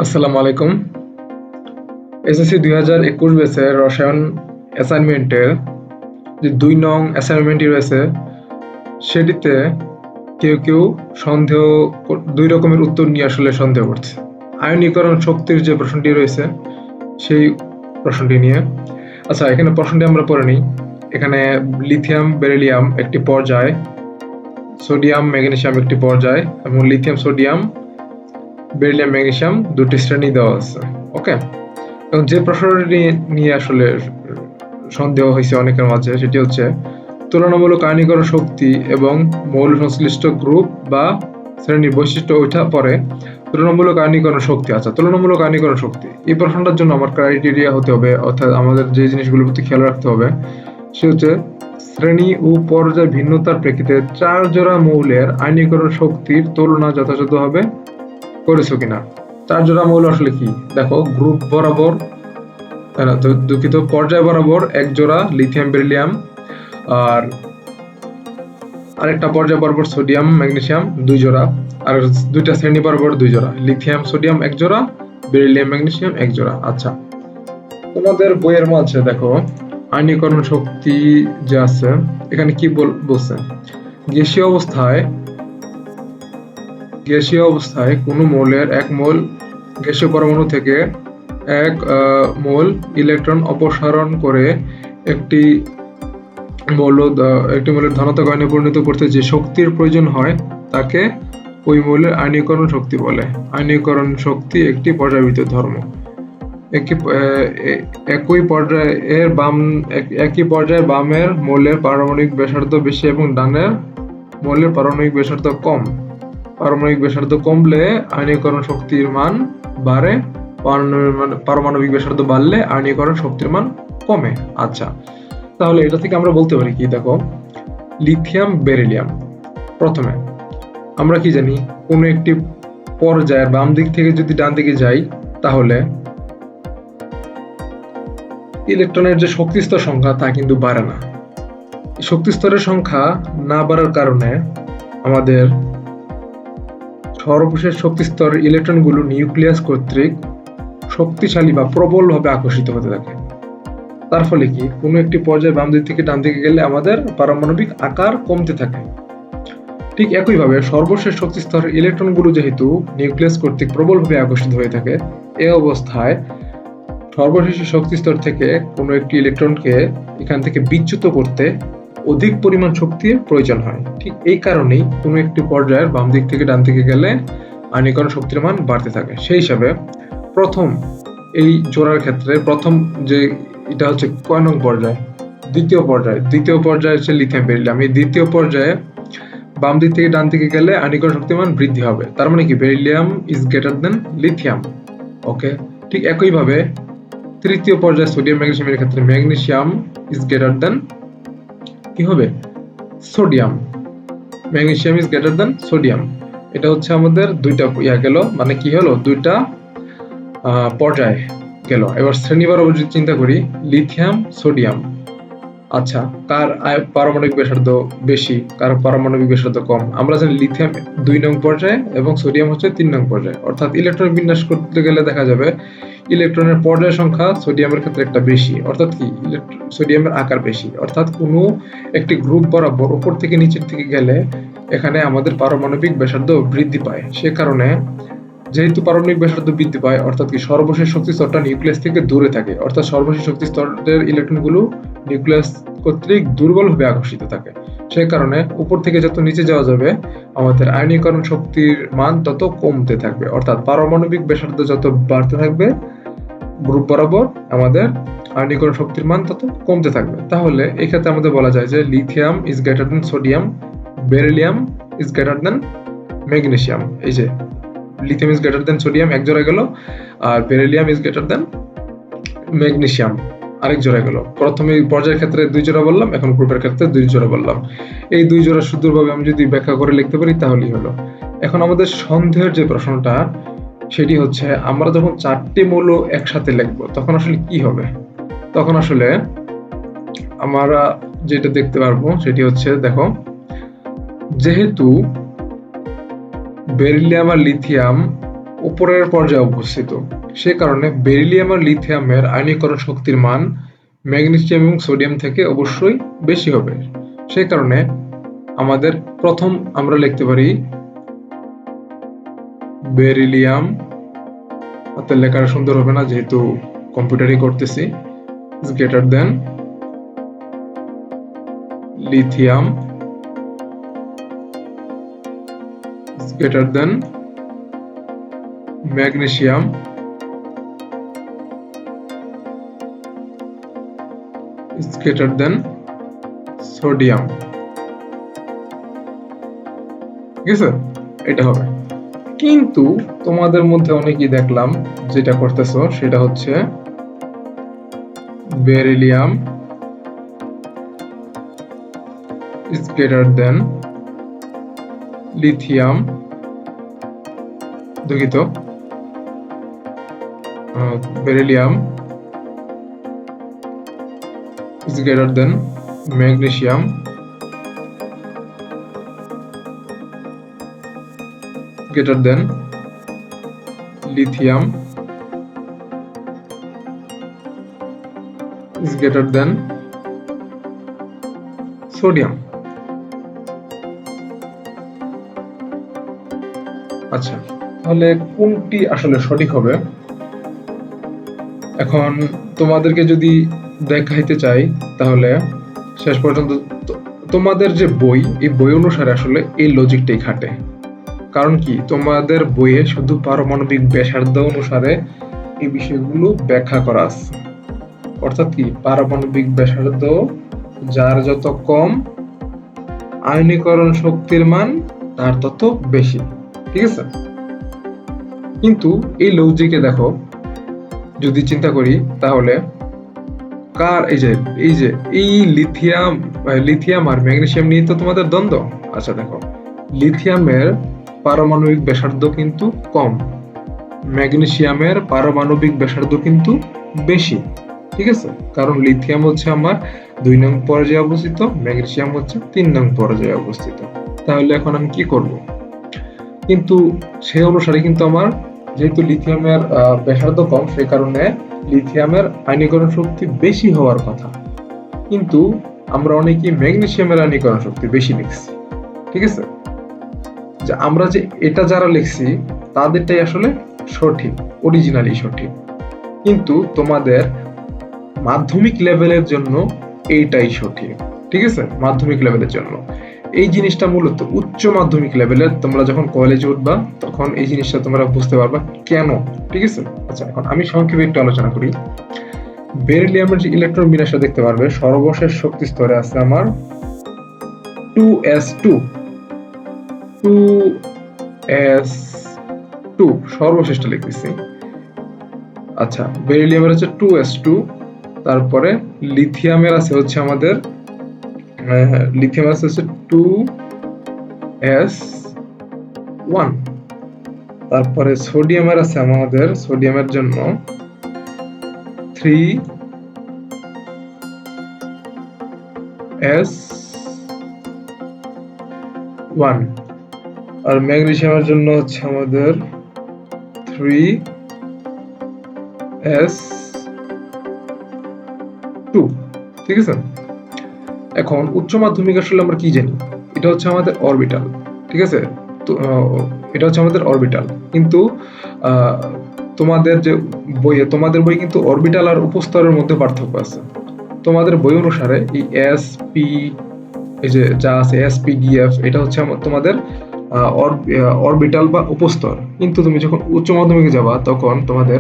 আসসালামু আলাইকুম। এসএসসি 2021 ব্যাচের রসায়ন অ্যাসাইনমেন্টের যে 2 নং অ্যাসাইনমেন্টটি রয়েছে সেটিতে কেউ সন্দেহ 2 রকমের উত্তর নিয়ে আসলে সন্দেহ করছে। আয়নীকরণ শক্তির যে প্রশ্নটি রয়েছে সেই প্রশ্নটি নিয়ে। আচ্ছা, এখানে প্রশ্নটি আমরা পড়ে নিই। এখানে লিথিয়াম বেরিলিয়াম একটি পর্যায়, সোডিয়াম ম্যাগনেসিয়াম একটি পর্যায় এবং লিথিয়াম সোডিয়াম বেরিলিয়াম ম্যাগনেসিয়াম দুটি শ্রেণী দেওয়া আছে। ওকে, এবং যে প্রশ্নটি নিয়ে আসলে সন্দেহ হয়েছে অনেকের মাঝে সেটি হচ্ছে তুলনামূলক আয়নীকরণ শক্তি এবং মৌল সংশ্লিষ্ট গ্রুপ বা শ্রেণীর বৈশিষ্ট্য ওইটা পরে তুলনামূলক আয়নীকরণ শক্তি। আচ্ছা, তুলনামূলক আয়নীকরণ শক্তি এই প্রশ্নটার জন্য আমার ক্রাইটেরিয়া হতে হবে, অর্থাৎ আমাদের যে জিনিসগুলোর প্রতি খেয়াল রাখতে হবে সে হচ্ছে শ্রেণী ও পর্যায় ভিন্নতার প্রেক্ষিতে 4 জোড়া মৌলের আয়নীকরণ শক্তির তুলনা যথাযথভাবে করেছো কিনা। 4 জোড়া মৌল আসলে কি দেখো, গ্রুপ বরাবর দুঃখিত পর্যায় বরাবর 1 জোড়া লিথিয়াম বেরিলিয়াম, আর আরেকটা পর্যায় বরাবর সোডিয়াম ম্যাগনেসিয়াম 2 জোড়া, আর দুইটা শ্রেণী বরাবর 2 জোড়া লিথিয়াম সোডিয়াম 1 জোড়া, বেরিলিয়াম ম্যাগনেসিয়াম 1 জোড়া। আচ্ছা, তোমাদের বইয়ের মাঝে দেখো আয়নীকরণ শক্তি যে আছে এখানে কি বলছে, গ্যাসীয় অবস্থায় কোন মৌলের 1 মোল গ্যাসীয় পরমাণু থেকে 1 মোল ইলেকট্রন অপসারণ করে একটি মৌলের ধনাত্মক আয়নে পরিণত করতে যে শক্তির প্রয়োজন হয় তাকে ওই মৌলের আয়নীকরণ শক্তি বলে। আয়নীকরণ শক্তি একটি পর্যায়বৃত্ত ধর্ম। একই পর্যায়ের বামের মৌলের পারমাণবিক ব্যাসার্ধ বেশি এবং ডানের মৌলের পারমাণবিক ব্যাসার্ধ কম। পারমাণবিক ব্যাসার্ধ কমলে আয়নীকরণ শক্তির মান বাড়ে, পারমাণবিক ব্যাসার্ধ বাড়লে আয়নীকরণ শক্তির মান কমে। আচ্ছা, তাহলে এটা থেকে আমরা বলতে পারি কি, দেখো লিথিয়াম বেরিলিয়াম, প্রথমে আমরা কি জানি কোন একটি পর্যায়ের বাম দিক থেকে যদি ডান দিকে যাই তাহলে ইলেকট্রনের যে শক্তি স্তর সংখ্যা তা কিন্তু বাড়ে না। শক্তি স্তরের সংখ্যা না বাড়ার কারণে আমাদের সর্বশেষ শক্তি স্তরের ইলেকট্রনগুলো নিউক্লিয়াস কর্তৃক শক্তিশালী বা প্রবলভাবে আকর্ষিত হতে থাকে। তার ফলে কি কোনো একটি পর্যায়ে বাম দিক থেকে ডান দিকে গেলে আমাদের পারমাণবিক আকার কমতে থাকে। ঠিক একইভাবে সর্বশেষ শক্তি স্তরের ইলেকট্রনগুলো যেহেতু নিউক্লিয়াস কর্তৃক প্রবলভাবে আকর্ষিত হয়ে থাকে, এই অবস্থায় সর্বশেষ শক্তি স্তর থেকে কোনো একটি ইলেকট্রনকে এখান থেকে বিচ্যুত করতে অধিক পরিমাণ শক্তির প্রয়োজন হয়। ঠিক এই কারণেই কোনো একটি পর্যায়ের বাম দিক থেকে ডান দিকে গেলে আয়নীকরণ শক্তির মান বাড়তে থাকে। সেই হিসাবে প্রথম এই জোড়ার ক্ষেত্রে প্রথম যে এটা হচ্ছে কয় নং পর্যায়, দ্বিতীয় পর্যায়ে হচ্ছে লিথিয়াম বেরিলিয়াম। এই দ্বিতীয় পর্যায়ে বাম দিক থেকে ডান দিকে গেলে আয়নীকরণ শক্তির মান বৃদ্ধি হবে। তার মানে কি beryllium is greater than lithium. Okay, ঠিক একইভাবে তৃতীয় পর্যায়ে সোডিয়াম ম্যাগনেসিয়ামের ক্ষেত্রে ম্যাগনেসিয়াম ইজ গ্রেটার দেন কি হবে, sodium. Magnesium is greater than sodium. এটা হচ্ছে আমাদের দুইটা গেল, মানে কি হলো, দুইটা পর্যায় গেল। এবার শ্রেণী বরাবর যদি চিন্তা করি, লিথিয়াম সোডিয়াম, আচ্ছা কার পারমাণবিক ব্যাসার্ধ বেশি, কার পারমাণবিক ব্যাসার্ধ কম? আমরা জানি লিথিয়াম 2 নং পর্যায়ে এবং সোডিয়াম হচ্ছে 3 নং পর্যায়ে। অর্থাৎ ইলেকট্রন বিন্যাস করতে গেলে দেখা যাবে ইলেকট্রনের পর্যায় সংখ্যা সোডিয়ামের ক্ষেত্রে একটা বেশি, অর্থাৎ কি সোডিয়ামের আকার বেশি। অর্থাৎ কোনো একটি গ্রুপ বরাবর উপর থেকে নিচের দিকে গেলে এখানে আমাদের পারমাণবিক ব্যাসার্ধ বৃদ্ধি পায়। সে কারণে যেহেতু পারমাণবিক ব্যাসার্ধ বৃদ্ধি পায়, অর্থাৎ কি সর্বশেষ শক্তি স্তরটা নিউক্লিয়াস থেকে দূরে থাকে, অর্থাৎ সর্বশেষ শক্তি স্তরের ইলেকট্রনগুলো নিউক্লিয়াস কর্তৃক দুর্বলভাবে আকর্ষিত থাকে। সেই কারণে উপর থেকে যত নিচে যাওয়া যাবে আমাদের আয়নীকরণ শক্তির মান তত কমতে থাকবে, অর্থাৎ পারমাণবিক ব্যাসার্ধ যত বাড়তে থাকবে গ্রুপ বরাবর আমাদের আয়নীকরণ শক্তির মান তত কমতে থাকবে। তাহলে এই ক্ষেত্রে আমাদের বলা যায় যে lithium is greater than sodium, beryllium is greater than magnesium. এই যে lithium is greater than sodium 1 জোড়া গেল, আর beryllium is greater than magnesium আরেক জোড়া গেল। প্রথমে পর্যায়ের ক্ষেত্রে 2 জোড়া বললাম, এখন গ্রুপের ক্ষেত্রে 2 জোড়া বললাম। এই 2 জোড়া সুন্দরভাবে আমি যদি ব্যাখ্যা করে লিখতে পারি তাহলেই হলো। এখন আমাদের সন্দেহের যে প্রশ্নটা সেটি হচ্ছে, আমরা যখন 4টি মৌল একসাথে লিখব তখন আসলে কি হবে? তখন আসলে আমরা যেটা দেখতে পারবো সেটি হচ্ছে, দেখো যেহেতু বেরিলিয়াম আর লিথিয়াম উপরের পর্যায়ে অবস্থিত। সে কারণে বেরিলিয়াম আর লিথিয়ামের আয়নীকরণ শক্তির মান ম্যাগনেসিয়াম এবং সোডিয়াম থেকে অবশ্যই বেশি হবে। সে কারণে আমাদের প্রথম আমরা লিখতে পারি বেরিলিয়াম, হাতের লেখাটা সুন্দর হবে না যেহেতু কম্পিউটারই করতেছি, is greater than lithium is greater than magnesium is greater than sodium। ঠিক আছে, এটা হবে। কিন্তু তোমাদের মধ্যে অনেকেই দেখলাম যেটা করতেছো সেটা হচ্ছে beryllium is greater than lithium, দুঃখিত, beryllium is greater than magnesium greater than lithium is greater than sodium। আচ্ছা, তাহলে কোনটি আসলে সঠিক হবে? এখন তোমাদেরকে যদি দেখাইতে চাই তাহলে শেষ পর্যন্ত তোমাদের যে বই, এই বই অনুসারে আসলে এই লজিকটাই খাটে। কারণ কি, তোমাদের বইয়ে শুধু পারমাণবিক ব্যাসার্ধ অনুসারে এই বিষয়গুলো ব্যাখ্যা করা আছে। অর্থাৎ কি, পারমাণবিক ব্যাসার্ধ যার যত কম, আয়নীকরণ শক্তির মান তার তত বেশি। ঠিক আছে, কিন্তু এই লজিকে দেখো, যদি চিন্তা করি তাহলে কার এই লিথিয়াম আর ম্যাগনেসিয়াম নিয়ে তো তোমাদের দ্বন্দ্ব। আচ্ছা দেখো, লিথিয়ামের পারমাণবিক ব্যাসার্ধ কিন্তু কম, ম্যাগনেসিয়ামের পারমাণবিক ব্যাসার্ধ কিন্তু বেশি। ঠিক আছে, কারণ লিথিয়াম হচ্ছে আমার 2 নং পর্যায়ে অবস্থিত, ম্যাগনেসিয়াম হচ্ছে 3 নং পর্যায়ে অবস্থিত। তাহলে এখন আমি কি করব? কিন্তু সেই অনুসারে কিন্তু আমার যেহেতু লিথিয়ামের ব্যাসার্ধ কম, সেই কারণে লিথিয়ামের আয়নীকরণ শক্তি বেশি হওয়ার কথা, কিন্তু আমরা অনেকেই ম্যাগনেসিয়ামের আয়নীকরণ শক্তি বেশি লিখছি। ঠিক আছে, যে আমরা যে এটা যারা লিখছি তাদেরটাই আসলে সঠিক, অরিজিনালি সঠিক, কিন্তু তোমাদের মাধ্যমিক লেভেলের জন্য এইটাই সঠিক। ঠিক আছে, মাধ্যমিক লেভেলের জন্য এই জিনিসটা মূলত উচ্চ মাধ্যমিক লেভেলের, তোমরা যখন কলেজে উঠবা তখন এই জিনিসটা তোমরা বুঝতে পারবা কেন। ঠিক আছে, আচ্ছা এখন আমি সংক্ষেপে একটু আলোচনা করি। বেরিলিয়ামের যে ইলেকট্রন বিন্যাসটা দেখতে পারবে, সর্বশেষ শক্তি স্তরে আছে আমার 2s2 সর্বশেষটা লিখতেছি। আচ্ছা, বেরিলিয়ামের হচ্ছে 2s2, তারপরে লিথিয়ামের আছে হচ্ছে আমাদের 2s1, তারপরে সোডিয়ামের আছে আমাদের, সোডিয়ামের জন্য 3s1, আর ম্যাগনেসিয়ামের জন্য হচ্ছে আমাদের 3s2। ঠিক আছে, এখন উচ্চ মাধ্যমিক আসলে আমরা কি জানি? এটা হচ্ছে আমাদের অরবিটাল। ঠিক আছে, তো এটা হচ্ছে আমাদের অরবিটাল, কিন্তু তোমাদের যে বইয়ে, তোমাদের বই কিন্তু অরবিটাল আর উপস্তরের মধ্যে পার্থক্য আছে। তোমাদের বই অনুসারে এই এসপি, এই যে যা আছে এসপিডিএফ, এটা হচ্ছে তোমাদের অরবিটাল বা উপস্তর, কিন্তু তুমি যখন উচ্চ মাধ্যমিকে যাবা তখন তোমাদের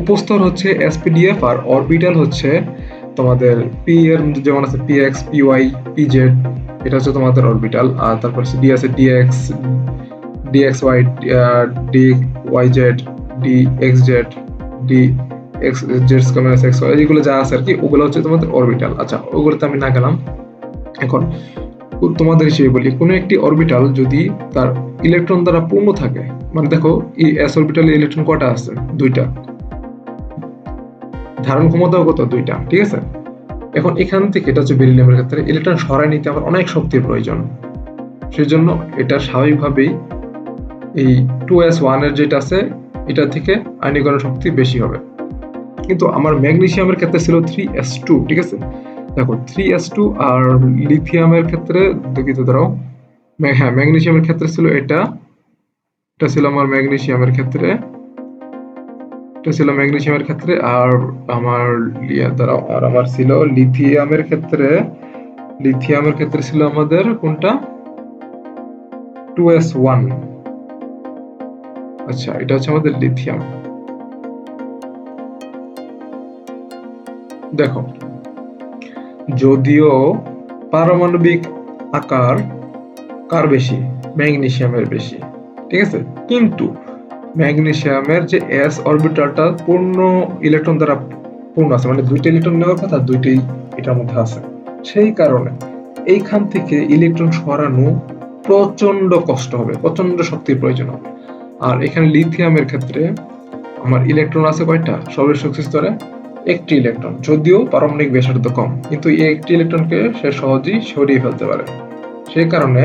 উপস্তর হচ্ছে এসপিডিএফ আর অরবিটাল হচ্ছে তোমাদের পি এর যেমন আছে পিএক্স, পিওয়াই, পিজেড, এটা হচ্ছে তোমাদের অরবিটাল। আর তারপর ডি আছে DX, DXY, DYZ, DXZ, DXZ কমেন্স এক্স ওয়াই, এগুলো যা আছে আর কি, ওগুলো হচ্ছে তোমাদের অরবিটাল। আচ্ছা, ওগুলোতে আমি না গেলাম। এখন তোমাদের হিসেবে বলি, কোনো একটি অরবিটাল যদি তার ইলেকট্রন দ্বারা পূর্ণ থাকে, মানে দেখো এই এস অরবিটালে ইলেকট্রন কটা আছে? 2টা, ধারণ ক্ষমতাও কত? 2টা। ঠিক আছে, এখন এখান থেকে, এটা হচ্ছে বেরিলিয়ামের ক্ষেত্রে, ইলেকট্রন সরাই নিতে আমার অনেক শক্তির প্রয়োজন। সেই জন্য এটা স্বাভাবিকভাবেই এই 2s1 এর যেটা আছে এটা থেকে আয়নীকরণ শক্তি বেশি হবে। কিন্তু আমার ম্যাগনেসিয়ামের ক্ষেত্রে ছিল 3s2, ঠিক আছে? দেখো 3s2 আর লিথিয়ামের ক্ষেত্রে দেখিত দাঁড়াও, হ্যাঁ ম্যাগনেসিয়ামের ক্ষেত্রে ছিল এটা ছিল আমার ম্যাগনেসিয়ামের ক্ষেত্রে, আর আমার দাঁড়াও, আর আমার ছিল লিথিয়ামের ক্ষেত্রে ছিল আমাদের কোনটা, 2s1। আচ্ছা, এটা হচ্ছে আমাদের লিথিয়াম। দেখো, যদিও পারমাণবিক আকার কার বেশি, ম্যাগনেসিয়ামের বেশি, ঠিক আছে, কিন্তু ম্যাগনেসিয়ামের যে s অরবিটালটা পূর্ণ ইলেকট্রন দ্বারা পূর্ণ আছে, মানে দুইটা ইলেকট্রন নেওয়ার কথা, দুইটাই এটার মধ্যে আছে। সেই কারণে এইখান থেকে ইলেকট্রন সরানো প্রচন্ড কষ্ট হবে, প্রচন্ড শক্তির প্রয়োজন হবে। আর এখানে লিথিয়ামের ক্ষেত্রে আমার ইলেকট্রন আছে কয়টা, সর্বোচ্চ শক্তি স্তরে একটি ইলেকট্রন, যদিও পারমাণবিক ব্যাসার্ধ কম, কিন্তু এই একটি ইলেকট্রনকে সে সহজেই সরিয়ে ফেলতে পারে। সেই কারণে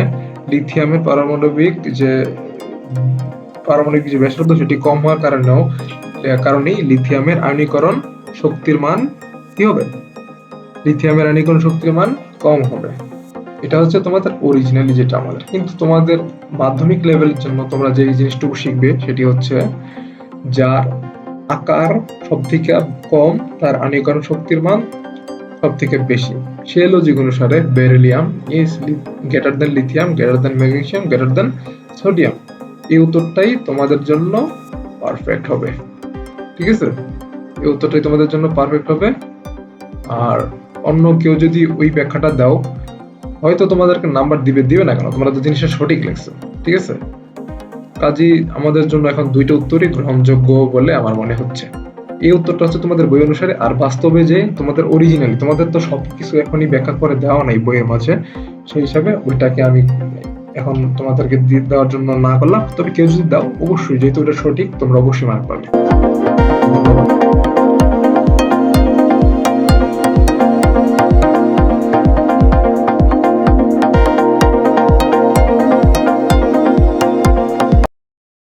লিথিয়ামের পারমাণবিক যে ব্যাসার্ধ সেটি কম হওয়ার কারণেই লিথিয়ামের আয়নীকরণ শক্তির মান কি হবে, লিথিয়ামের আয়নীকরণ শক্তির মান কম হবে। এটা হচ্ছে তোমাদের অরিজিনালি যেটা আমাদের, কিন্তু তোমাদের মাধ্যমিক লেভেলের জন্য তোমরা যে জিনিসটুকু শিখবে সেটি হচ্ছে যার আকার সব থেকে কম তার আয়নীকরণ শক্তির মান সব থেকে বেশি। সেই লজিক অনুসারে beryllium is greater than lithium, greater than magnesium, greater than sodium. এই উত্তরটাই তোমাদের জন্য পারফেক্ট হবে, ঠিক আছে? এই উত্তরটাই তোমাদের জন্য পারফেক্ট হবে। আর অন্য কেউ যদি ওই ব্যাখ্যাটা দাও, হয়তো তোমাদেরকে নাম্বার দিবে না, কেন, তোমরা তো জিনিসটা সঠিক লিখছো, ঠিক আছে? কাজেই আমাদের জন্য এখন দুইটা উত্তরই গ্রহণযোগ্য বলে আমার মনে হচ্ছে। এই উত্তরটা হচ্ছে তোমাদের বই অনুসারে, আর বাস্তবে যে তোমাদের অরিজিনালি, তোমাদের তো সবকিছু এখনই ব্যাখ্যা করে দেওয়া নাই বইয়ের মাঝে, সেই হিসাবে ওইটাকে আমি এখন তোমাদেরকে দেওয়ার জন্য না করলাম। তবে কেউ যদি দাও, অবশ্যই, যেহেতু এটা সঠিক, তোমরা অবশ্যই মার্ক পাবে। ধন্যবাদ।